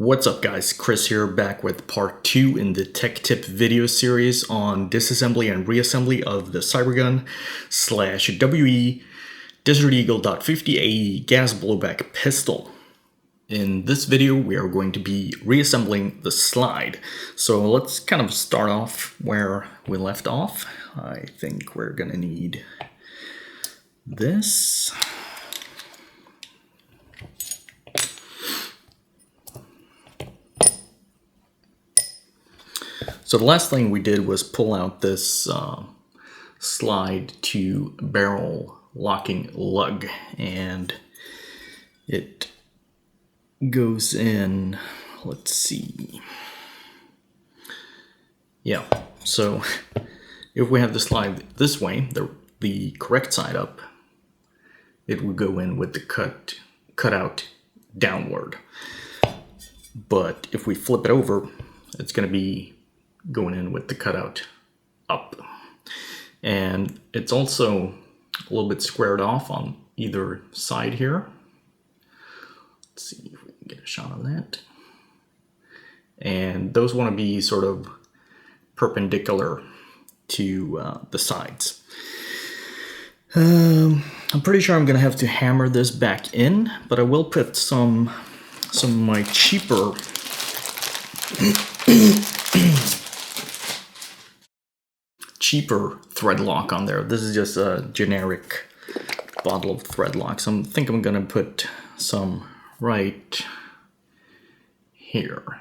What's up guys, Chris here, back with part 2 in the tech tip video series on disassembly and reassembly of the Cybergun / WE Desert Eagle .50 gas blowback pistol. In this video we are going to be reassembling the slide. So let's kind of start off where we left off. I think we're gonna need this. So the last thing we did was pull out this slide to barrel locking lug, and it goes in, let's see, yeah, so if we have the slide this way, the correct side up, it would go in with the cutout downward. But if we flip it over, it's going to be going in with the cutout up. And it's also a little bit squared off on either side here. Let's see if we can get a shot of that. And those want to be sort of perpendicular to the sides. I'm pretty sure I'm gonna have to hammer this back in, but I will put some of my cheaper thread lock on there. This is just a generic bottle of thread lock. So I think I'm gonna put some right here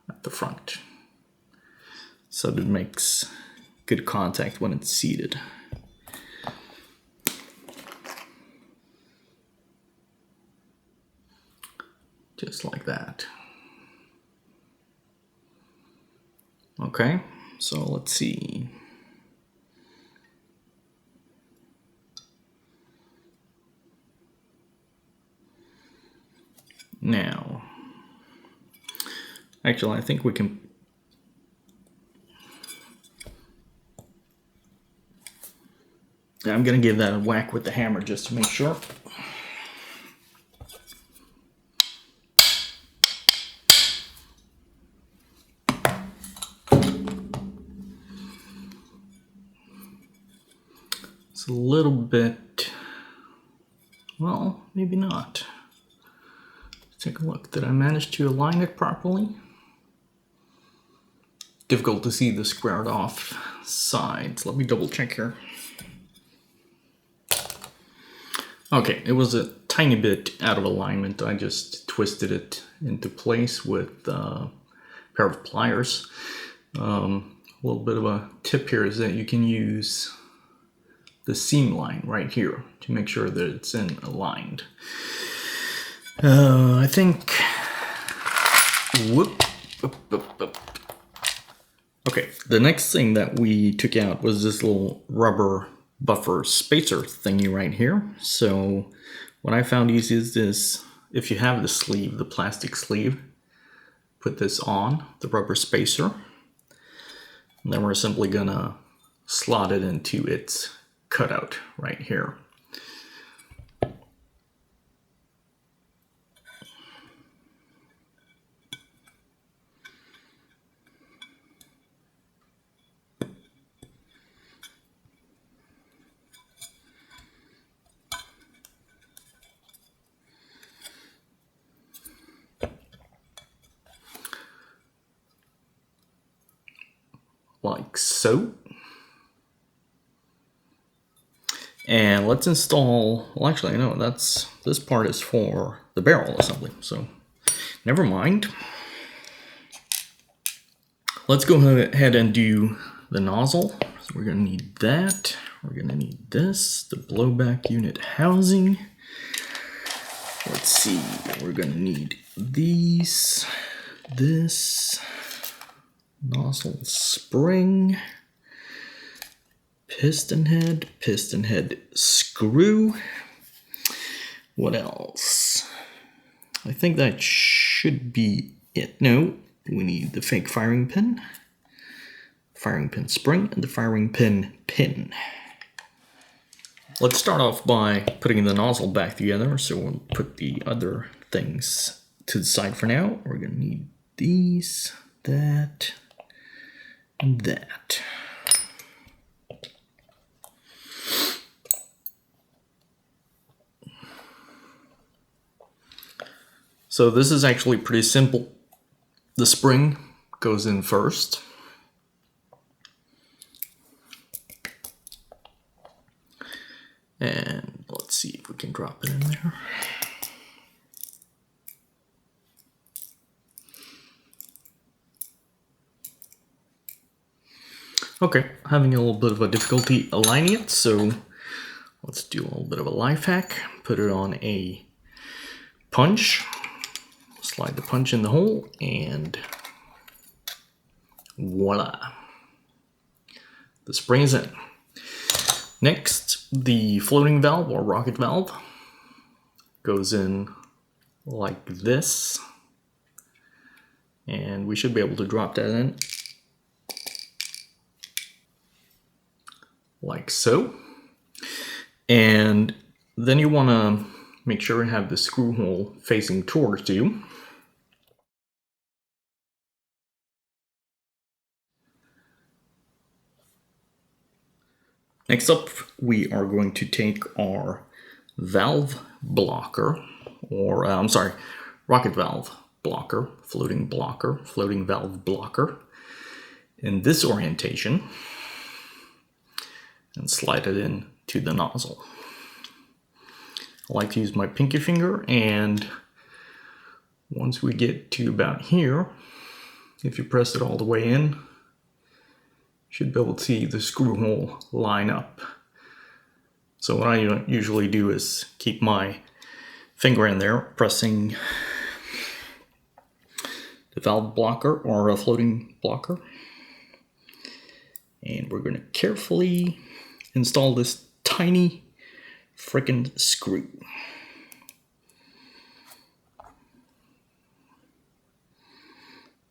at the front, so that it makes good contact when it's seated. Just like that. Okay, so let's see. Now, actually, I think we can. I'm gonna give that a whack with the hammer just to make sure. It's a little bit, well, maybe not. Take a look. Did I manage to align it properly? Difficult to see the squared off sides. Let me double check here. Okay, it was a tiny bit out of alignment. I just twisted it into place with a pair of pliers. A little bit of a tip here is that you can use the seam line right here to make sure that it's aligned. I think, okay, the next thing that we took out was this little rubber buffer spacer thingy right here. So what I found easy is this: if you have the sleeve, the plastic sleeve, put this on the rubber spacer, and then we're simply gonna slot it into its cutout right here. Like so. And let's install, well actually no, this part is for the barrel assembly, so never mind. Let's go ahead and do the nozzle. So we're gonna need that. We're gonna need this, the blowback unit housing. Let's see, we're gonna need these, this, nozzle spring, piston head screw. What else? I think that should be it. No, we need the fake firing pin spring, and the firing pin pin. Let's start off by putting the nozzle back together. So we'll put the other things to the side for now. We're gonna need these, that, and that. So this is actually pretty simple. The spring goes in first. And let's see if we can drop it in there. Okay, having a little bit of a difficulty aligning it, so let's do a little bit of a life hack. Put it on a punch, slide the punch in the hole, and voila. The spring is in. Next, the floating valve or rocket valve goes in like this, and we should be able to drop that in like so. And then you want to make sure you have the screw hole facing towards you. Next up, we are going to take our valve blocker, or rocket valve blocker, floating valve blocker, in this orientation, and slide it in to the nozzle. I like to use my pinky finger, and once we get to about here, if you press it all the way in, you should be able to see the screw hole line up. So what I usually do is keep my finger in there, pressing the valve blocker or a floating blocker. And we're going to carefully install this tiny frickin' screw.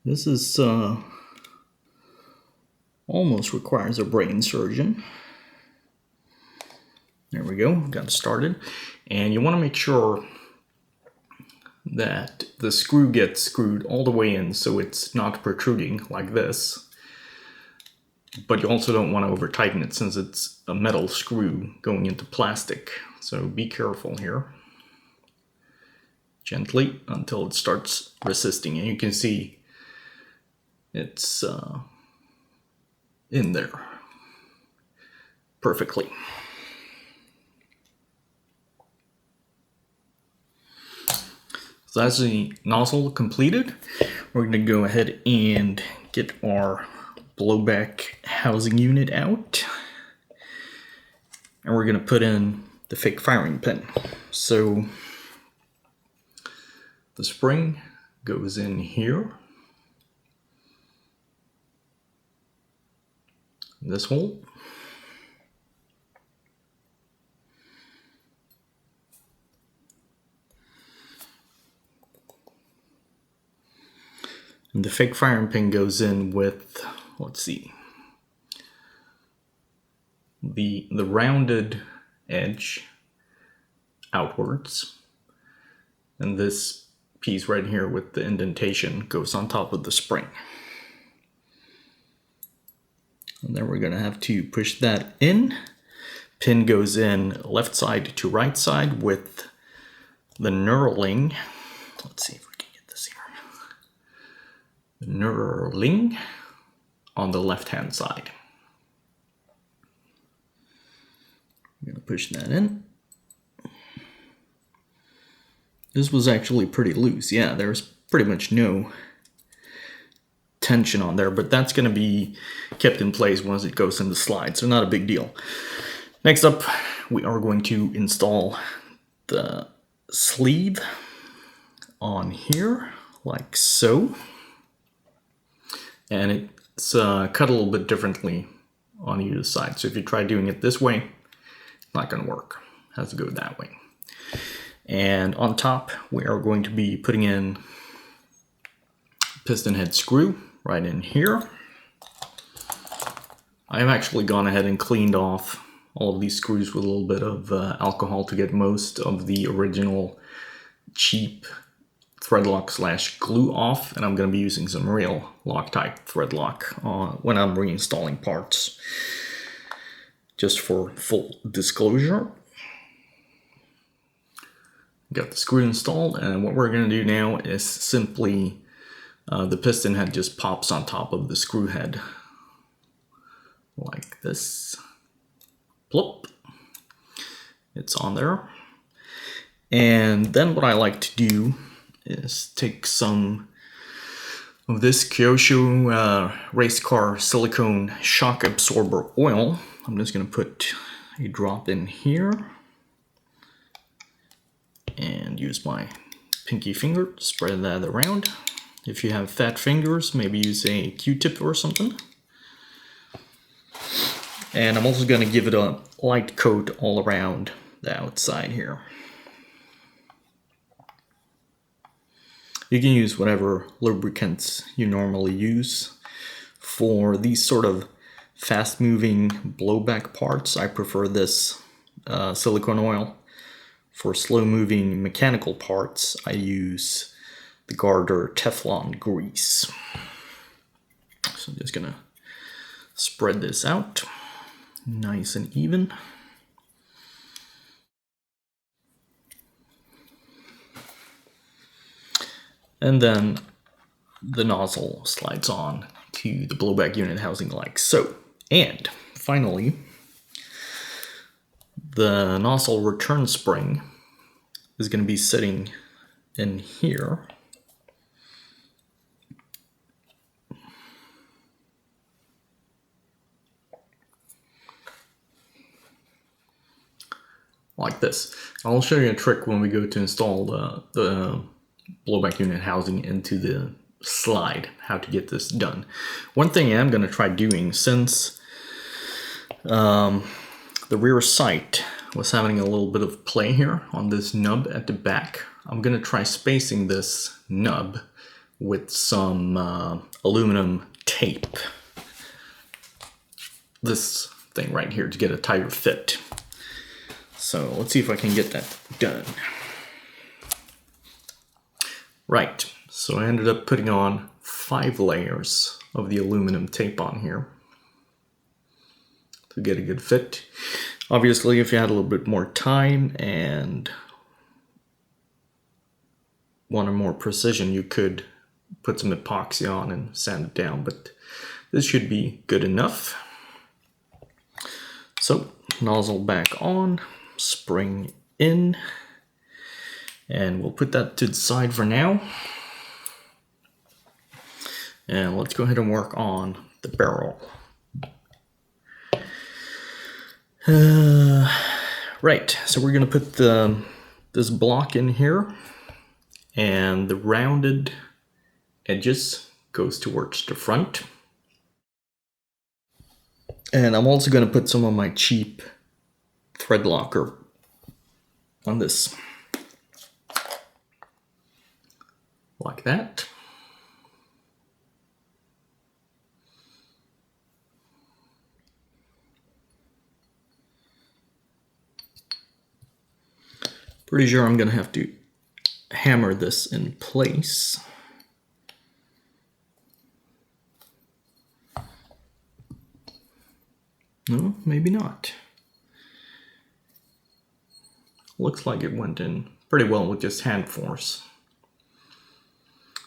This is almost requires a brain surgeon. There we go, got it started. And you want to make sure that the screw gets screwed all the way in so it's not protruding like this. But you also don't want to over tighten it since it's a metal screw going into plastic. So be careful here. Gently until it starts resisting. And you can see it's in there perfectly. So that's the nozzle completed. We're going to go ahead and get our blowback housing unit out, and we're going to put in the fake firing pin. So the spring goes in here, this hole, and the fake firing pin goes in with, let's see, the rounded edge outwards, and this piece right here with the indentation goes on top of the spring. And then we're going to have to push that in. Pin goes in left side to right side with the knurling. Let's see if we can get this here. The knurling on the left hand side. I'm going to push that in. This was actually pretty loose. Yeah, there's pretty much no tension on there, but that's going to be kept in place once it goes in the slide, so not a big deal. Next up, we are going to install the sleeve on here, like so. And it's cut a little bit differently on either side, so if you try doing it this way, it's not going to work. It has to go that way. And on top, we are going to be putting in piston head screw right in here. I've actually gone ahead and cleaned off all of these screws with a little bit of alcohol to get most of the original cheap thread lock / glue off, and I'm going to be using some real Loctite thread lock when I'm reinstalling parts. Just for full disclosure. Got the screw installed, and what we're going to do now is simply the piston head just pops on top of the screw head like this. Plop. It's on there. And then what I like to do is take some of this Kyosho race car silicone shock absorber oil. I'm just going to put a drop in here and use my pinky finger to spread that around. If you have fat fingers, maybe use a Q-tip or something. And I'm also going to give it a light coat all around the outside here. You can use whatever lubricants you normally use. For these sort of fast-moving blowback parts, I prefer this silicone oil. For slow-moving mechanical parts, I use the Garter Teflon grease. So I'm just gonna spread this out nice and even. And then the nozzle slides on to the blowback unit housing like so. And finally, the nozzle return spring is going to be sitting in here. Like this. I'll show you a trick when we go to install the blowback unit housing into the slide, how to get this done. One thing I'm going to try doing, since the rear sight was having a little bit of play here on this nub at the back, I'm going to try spacing this nub with some aluminum tape. This thing right here to get a tighter fit. So let's see if I can get that done. Right, so I ended up putting on 5 layers of the aluminum tape on here to get a good fit. Obviously, if you had a little bit more time and wanted more precision, you could put some epoxy on and sand it down, but this should be good enough. So, nozzle back on, spring in, and we'll put that to the side for now. And let's go ahead and work on the barrel. Right, so we're going to put this block in here, and the rounded edges goes towards the front. And I'm also going to put some of my cheap thread locker on this. Like that. Pretty sure I'm going to have to hammer this in place. No, maybe not. Looks like it went in pretty well with just hand force.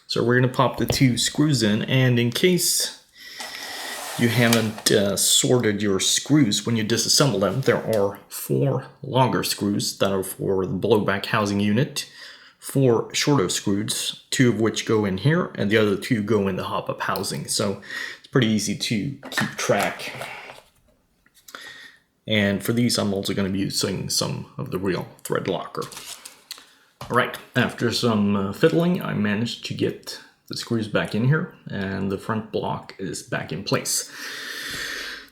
So we're going to pop the 2 screws in, and in case you haven't sorted your screws when you disassemble them, there are 4 longer screws that are for the blowback housing unit, 4 shorter screws, 2 of which go in here, and the other 2 go in the hop-up housing. So it's pretty easy to keep track. And for these, I'm also going to be using some of the real thread locker. All right, after some fiddling, I managed to get the screws back in here, and the front block is back in place.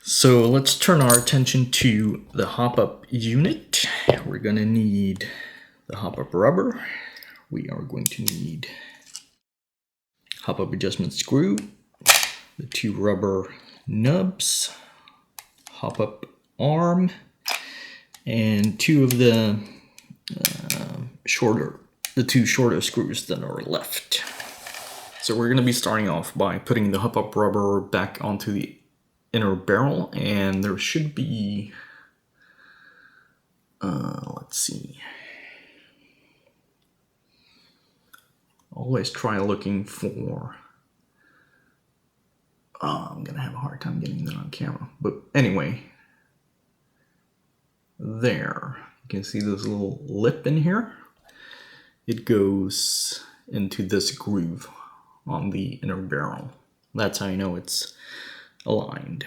So let's turn our attention to the hop-up unit. We're going to need the hop-up rubber. We are going to need hop-up adjustment screw, the 2 rubber nubs, hop-up arm, and 2 of the shorter the two shorter screws that are left. So we're going to be starting off by putting the hop-up rubber back onto the inner barrel, and there should be, let's see. Always try looking for, I'm going to have a hard time getting that on camera, but anyway, there, you can see this little lip in here. It goes into this groove on the inner barrel. That's how you know it's aligned.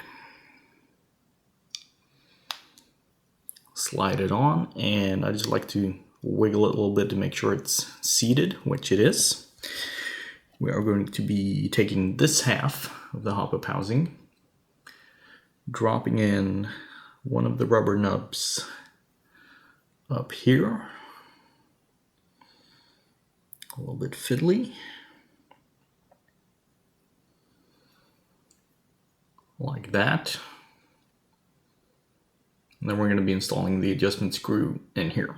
Slide it on, and I just like to wiggle it a little bit to make sure it's seated, which it is. We are going to be taking this half of the hop-up housing, dropping in one of the rubber nubs up here. A little bit fiddly. Like that. And then we're going to be installing the adjustment screw in here.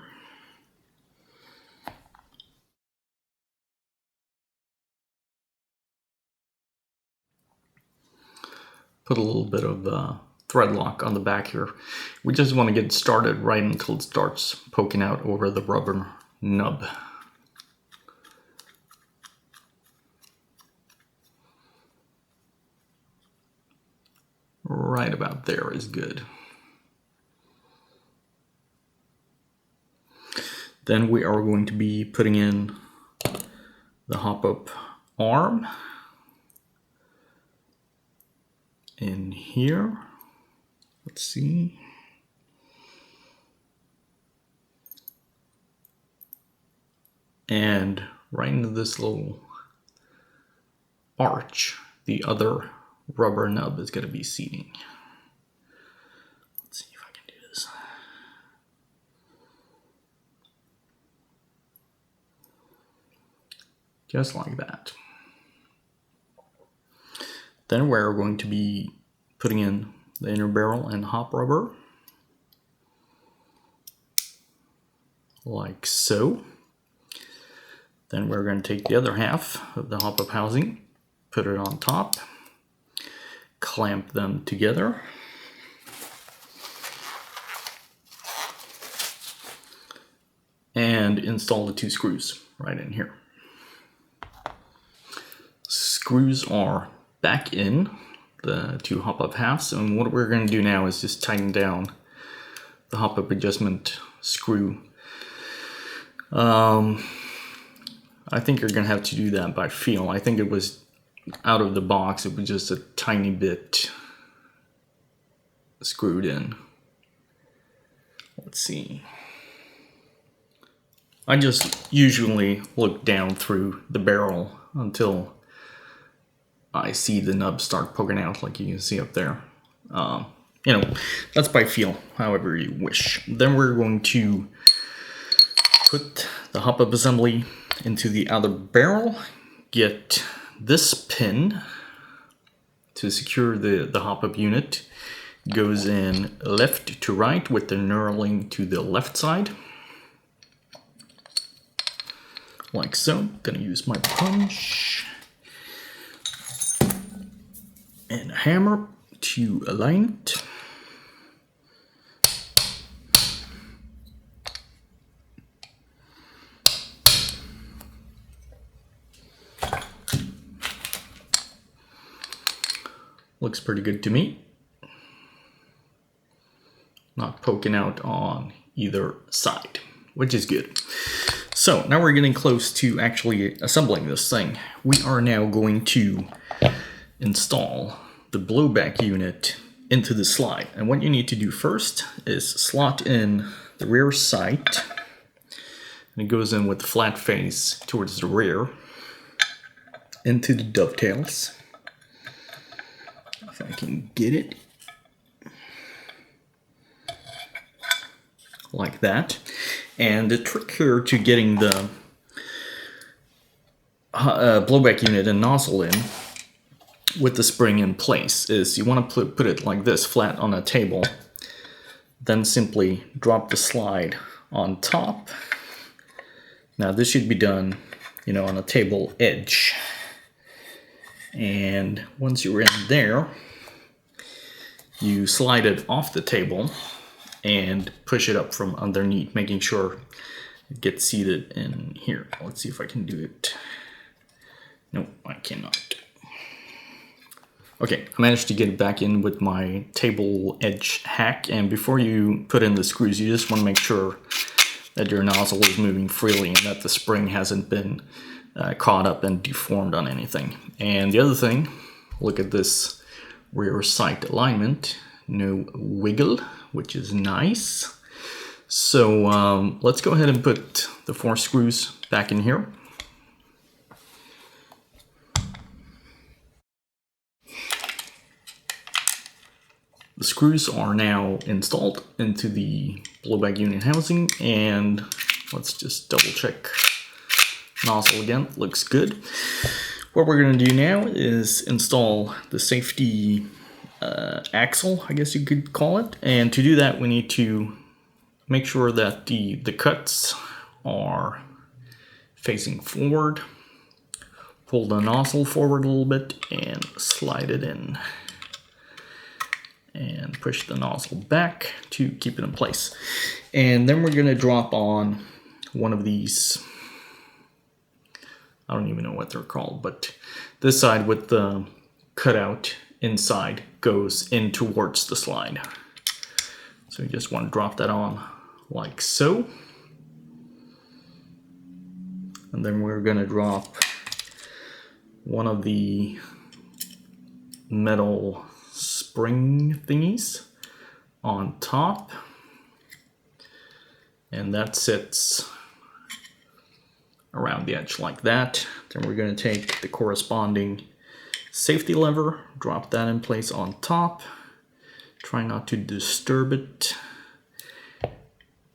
Put a little bit of thread lock on the back here. We just want to get started right until it starts poking out over the rubber nub. Right about there is good. Then we are going to be putting in the hop-up arm in here. Let's see. And right into this little arch, the other rubber nub is going to be seating. Let's see if I can do this. Just like that. Then we're going to be putting in the inner barrel and hop rubber. Like so. Then we're going to take the other half of the hop-up housing, put it on top, clamp them together, and install the two screws right in here. Screws are back in the two hop-up halves, and what we're going to do now is just tighten down the hop-up adjustment screw. I think you're going to have to do that by feel. I think it was out of the box, it was just a tiny bit screwed in. Let's see. I just usually look down through the barrel until I see the nub start poking out, like you can see up there. You know, that's by feel, however you wish. Then we're going to put the hop-up assembly into the outer barrel, get this pin to secure the hop-up unit. Goes in left to right with the knurling to the left side. Like so. Gonna use my punch and a hammer to align it. Looks pretty good to me. Not poking out on either side, which is good. So now we're getting close to actually assembling this thing. We are now going to install the blowback unit into the slide. And what you need to do first is slot in the rear sight. And it goes in with the flat face towards the rear. Into the dovetails. If I can get it. Like that. And the trick here to getting the blowback unit and nozzle in with the spring in place is you want to put it like this, flat on a table, then simply drop the slide on top, Now this should be done, you know, on a table edge. And once you're in there, you slide it off the table and push it up from underneath, making sure it gets seated in here. Let's see if I can do it. No, I cannot. Okay, I managed to get it back in with my table edge hack, and before you put in the screws, you just want to make sure that your nozzle is moving freely and that the spring hasn't been caught up and deformed on anything. And the other thing, look at this rear sight alignment, no wiggle, which is nice. So let's go ahead and put the 4 screws back in here. The screws are now installed into the blowback unit housing, and let's just double check nozzle again. Looks good. What we're going to do now is install the safety axle, I guess you could call it. And to do that, we need to make sure that the cuts are facing forward. Pull the nozzle forward a little bit and slide it in. And push the nozzle back to keep it in place. And then we're going to drop on one of these, I don't even know what they're called, but this side with the cutout inside goes in towards the slide. So you just want to drop that on like so. And then we're going to drop one of the metal spring thingies on top, and that sits around the edge like that. Then we're going to take the corresponding safety lever, drop that in place on top, try not to disturb it,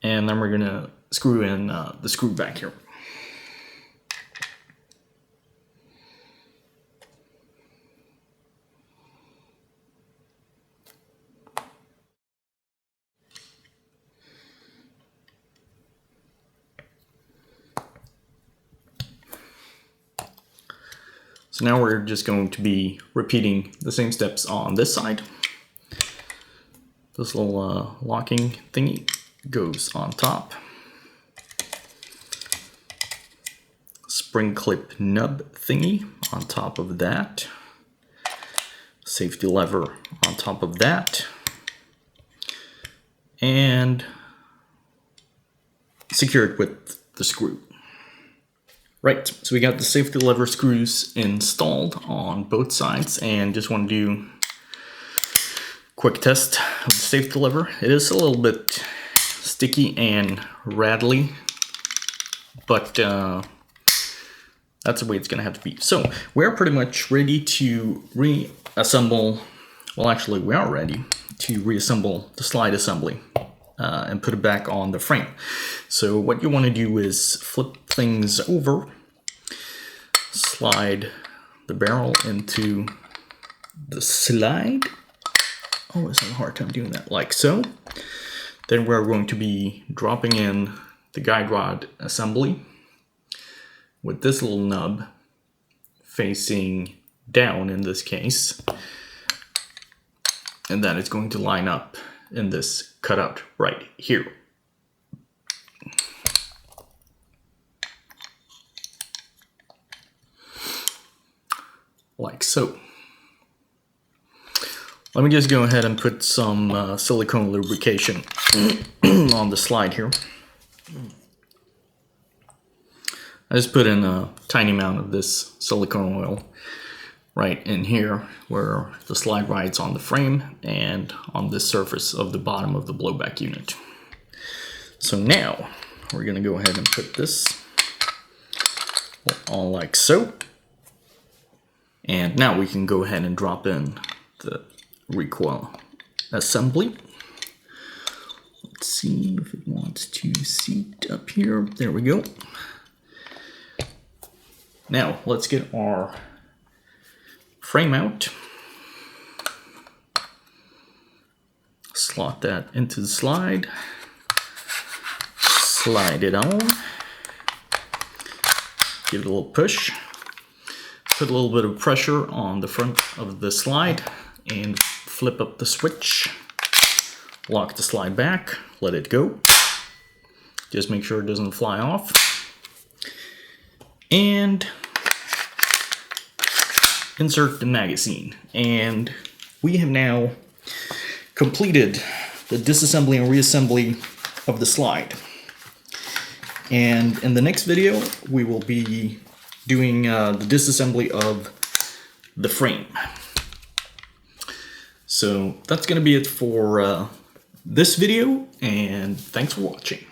and then we're going to screw in the screw back here. So now we're just going to be repeating the same steps on this side. This little locking thingy goes on top. Spring clip nub thingy on top of that. Safety lever on top of that. And secure it with the screw. Right, so we got the safety lever screws installed on both sides, and just want to do a quick test of the safety lever. It is a little bit sticky and rattly, but that's the way it's going to have to be. So we're pretty much ready to reassemble, well actually we are ready to reassemble the slide assembly and put it back on the frame. So what you want to do is flip things over, slide the barrel into the slide. Oh, I was having a hard time doing that, like so. Then we're going to be dropping in the guide rod assembly with this little nub facing down in this case. And that is going to line up in this cutout right here. Like so. Let me just go ahead and put some silicone lubrication on the slide here. I just put in a tiny amount of this silicone oil right in here where the slide rides on the frame and on this surface of the bottom of the blowback unit. So now we're going to go ahead and put this on like so. And now we can go ahead and drop in the recoil assembly. Let's see if it wants to seat up here. There we go. Now let's get our frame out. Slot that into the slide. Slide it on. give it a little push, put a little bit of pressure on the front of the slide, and flip up the switch. Lock the slide back, let it go. Just make sure it doesn't fly off. And insert the magazine. And we have now completed the disassembly and reassembly of the slide. And in the next video, we will be doing the disassembly of the frame. So that's going to be it for this video, and thanks for watching.